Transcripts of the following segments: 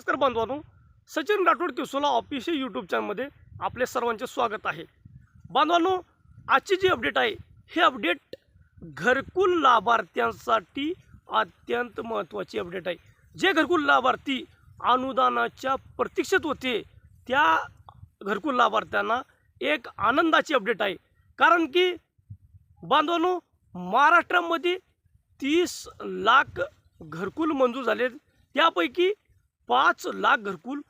नमस्कार बांधवांनो, Sachin Rathod किसोला official YouTube चॅनलमध्ये आपले सर्वांचे स्वागत आहे। बांधवांनो, आजची जी अपडेट आहे हे अपडेट घरकुल लाभार्थ्यांसाठी अत्यंत महत्त्वाची अपडेट आहे। जे घरकुल लाभार्थी अनुदानाच्या प्रतीक्षेत होते त्या घरकुल लाभार्थ्यांना एक आनंदाची अपडेट आहे। कारण की बांधवांनो, महाराष्ट्रामध्ये 30 लाख घरकुल मंजूर झाले, त्यापैकी 5 लाख घरकुल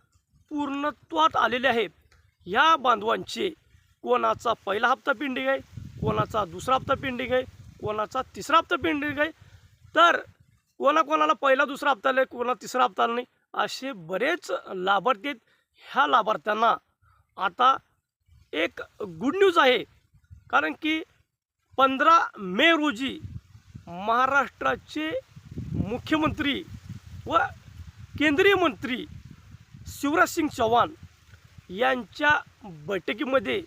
पूर्णत्वात आलेले आहेत। ह्या बांधवांचे कोणाचा पहिला हप्ता पेंडिंग आहे, कोणाचा दुसरा हप्ता पेंडिंग आहे, कोणाचा तिसरा हप्ता पेंडिंग आहे, तर कोणाकोणाला पहिला दुसरा हप्ता आला, कोणाला तिसरा हप्ता आला नाही, असे बरेच लाभार्थी आहेत। ह्या लाभार्थ्यांना आता एक गुड न्यूज आहे। कारण की 15 मे रोजी महाराष्ट्राचे मुख्यमंत्री व केंद्रीय मंत्री शिवराज सिंग चौहान यांच्या बैठकीमध्ये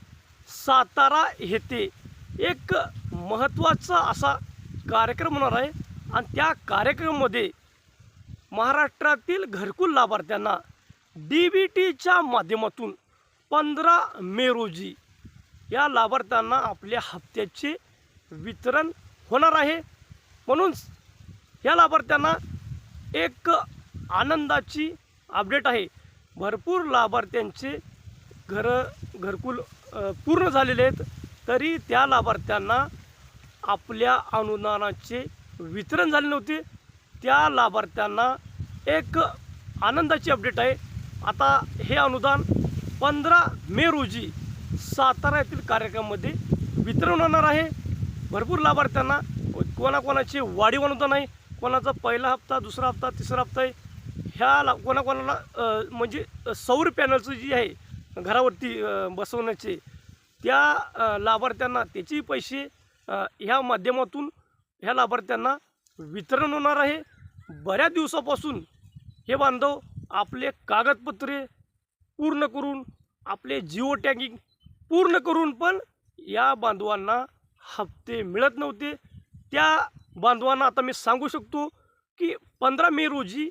सातारा येथे एक महत्त्वाचा असा कार्यक्रम होणार आहे। आणि त्या कार्यक्रमामध्ये महाराष्ट्रातील घरकुल लाभार्थ्यांना DBTच्या माध्यमातून 15 मे रोजी या लाभार्थ्यांना आपल्या हप्त्याचे वितरण होणार आहे। म्हणून या लाभार्थ्यांना एक आनंदाची अपडेट आहे। भरपूर लाभार्थ्यांचे घरकुल पूर्ण झालेले आहेत, तरी त्या लाभार्थ्यांना आपल्या अनुदानाचे वितरण झाले नव्हते। त्या लाभार्थ्यांना एक आनंदाची अपडेट आहे। आता हे अनुदान 15 मे रोजी सातारा येथील कार्यक्रमामध्ये वितरण होणार आहे। भरपूर लाभार्थ्यांना कोणाकोणाचे वाढीव अनुदान आहे, कोणाचा पहिला हप्ता, दुसरा हप्ता, तिसरा हप्ता आहे। ह्या कोणाकोणाला म्हणजे सौर पॅनलचं जी आहे घरावरती बसवण्याचे, त्या लाभार्थ्यांना त्याचे पैसे ह्या माध्यमातून ह्या लाभार्थ्यांना वितरण होणार आहे। बऱ्याच दिवसापासून हे बांधव आपले कागदपत्रे पूर्ण करून, आपले जिओ टॅगिंग पूर्ण करून पण या बांधवांना हप्ते मिळत नव्हते। त्या बांधवांना आता मी सांगू शकतो की 15 मे रोजी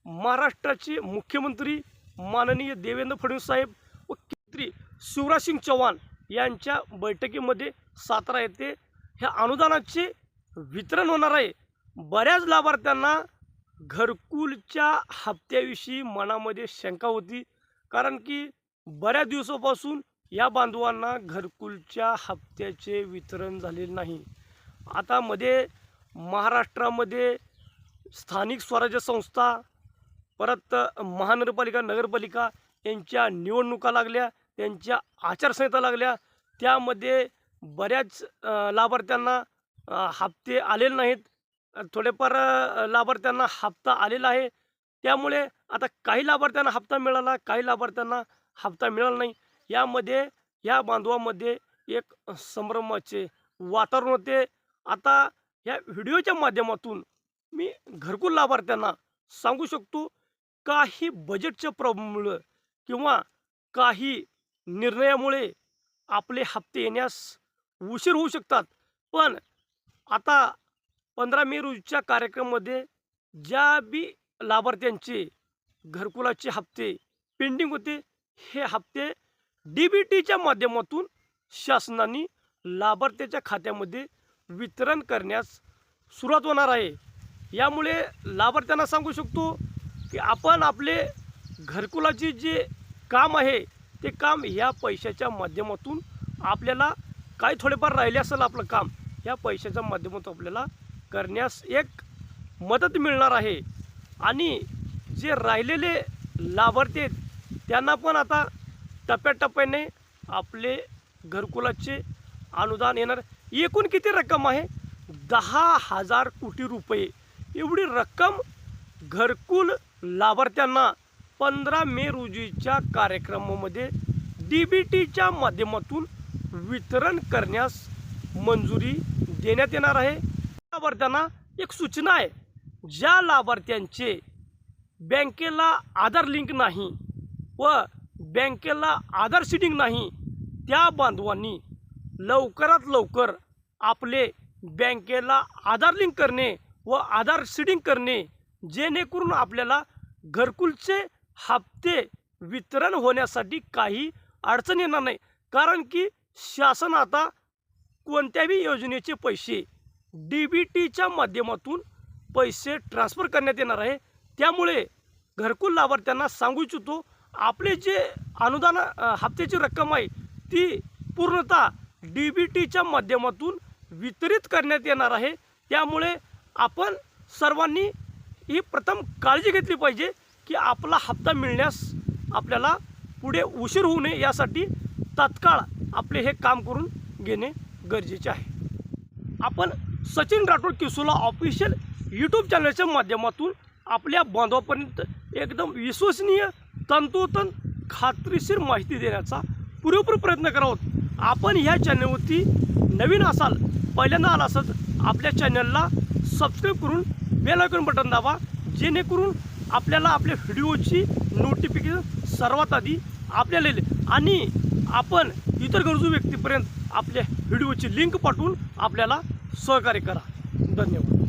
महाराष्ट्राचे मुख्यमंत्री माननीय देवेंद्र फडणवीस साहेब व मंत्री शिवराज सिंग चौहान यांच्या बैठकीमध्ये सातारा येथे ह्या अनुदानाचे वितरण होणार आहे। बऱ्याच लाभार्थ्यांना घरकुलच्या हप्त्याविषयी मनामध्ये शंका होती, कारण की बऱ्याच दिवसापासून या बांधवांना घरकुलच्या हप्त्याचे वितरण झालेले नाही। आता मध्ये महाराष्ट्रामध्ये स्थानिक स्वराज्य संस्था, परत महानगरपालिका, नगरपालिका यांच्या निवडणुका लागल्या, त्यांच्या आचारसंहिता लागल्या, त्यामध्ये बऱ्याच लाभार्थ्यांना हप्ते आलेले नाहीत, थोडेफार लाभार्थ्यांना हप्ता आलेला आहे। त्यामुळे आता काही लाभार्थ्यांना हप्ता मिळाला, काही लाभार्थ्यांना हप्ता मिळाला नाही। यामध्ये या बांधवांमध्ये एक संभ्रमाचे वातावरण होते। आता या व्हिडिओच्या माध्यमातून मी घरकुल लाभार्थ्यांना सांगू शकतो, काही बजेटच्या प्रॉब्लेममुळे किंवा काही निर्णयामुळे आपले हप्ते येण्यास उशीर होऊ शकतात। पण आता 15 मे रोजीच्या कार्यक्रमामध्ये ज्या बी लाभार्थ्यांचे घरकुलाचे हप्ते पेंडिंग होते, हे हप्ते DBTच्या माध्यमातून शासनाने लाभार्थ्याच्या खात्यामध्ये वितरण करण्यास सुरुवात होणार आहे। यामुळे लाभार्थ्यांना सांगू शकतो की आपण आपले घरकुलाचे जे काम आहे ते काम या पैशाच्या माध्यमातून आपल्याला काही थोडेफार राहिले असेल आपलं काम, या पैशाच्या माध्यमातून आपल्याला करण्यास एक मदत मिळणार आहे। आणि जे राहिलेले लाभार्थी आहेत त्यांना पण आता टप्प्याटप्प्याने आपले घरकुलाचे अनुदान येणार। एकूण किती रक्कम आहे? 10,000 कोटी रुपये एवढी रक्कम घरकुल लाभार्थ्यांना 15 मे रोजीच्या कार्यक्रमामध्ये DBTच्या माध्यमातून वितरण करण्यास मंजुरी देण्यात येणार आहे। लाभार्थ्यांना एक सूचना आहे, ज्या लाभार्थ्यांचे बँकेला आधार लिंक नाही व बँकेला आधार सीडिंग नाही, त्या बांधवांनी लवकरात लवकर आपले बँकेला आधार लिंक करणे व आधार सीडिंग करणे, जेणेकरून आपल्याला घरकुलचे हप्ते वितरण होण्यासाठी काही अडचण येणार नाही, कारण की शासन आता कोणत्याही योजनेचे पैसे DBTच्या माध्यमातून पैसे ट्रान्सफर करण्यात येणार आहे। त्यामुळे घरकुल लाभार्थ्यांना सांगू इच्छितो, आपले जे अनुदान हप्त्याची रक्कम आहे ती पूर्णतः DBTच्या माध्यमातून वितरित करण्यात येणार आहे। त्यामुळे आपण सर्वांनी ही प्रथम काळजी घेतली पाहिजे की आपला हप्ता मिळण्यास आपल्याला पुढे उशीर होऊ नये, यासाठी तात्काळ आपले हे काम करून घेणे गरजेचे आहे। आपण सचिन राठोड किसोला ऑफिशियल यूट्यूब चॅनलच्या माध्यमातून आपल्या बांधवापर्यंत एकदम विश्वसनीय, तंतोतंत, खात्रीशीर माहिती देण्याचा पुरेपूर प्रयत्न करावं। आपण ह्या चॅनलवरती नवीन असाल, पहिल्यांदा आला असाल, आपल्या चॅनलला सबस्क्राईब करून बेल आयकॉन बटन दाबा, जेणेकरून आपल्याला आपल्या व्हिडिओची नोटिफिकेशन सर्वात आधी आपल्याला येईल आणि आपण इतर गरजू व्यक्तीपर्यंत आपल्या व्हिडिओची लिंक पाठवून आपल्याला सहकार्य करा। धन्यवाद।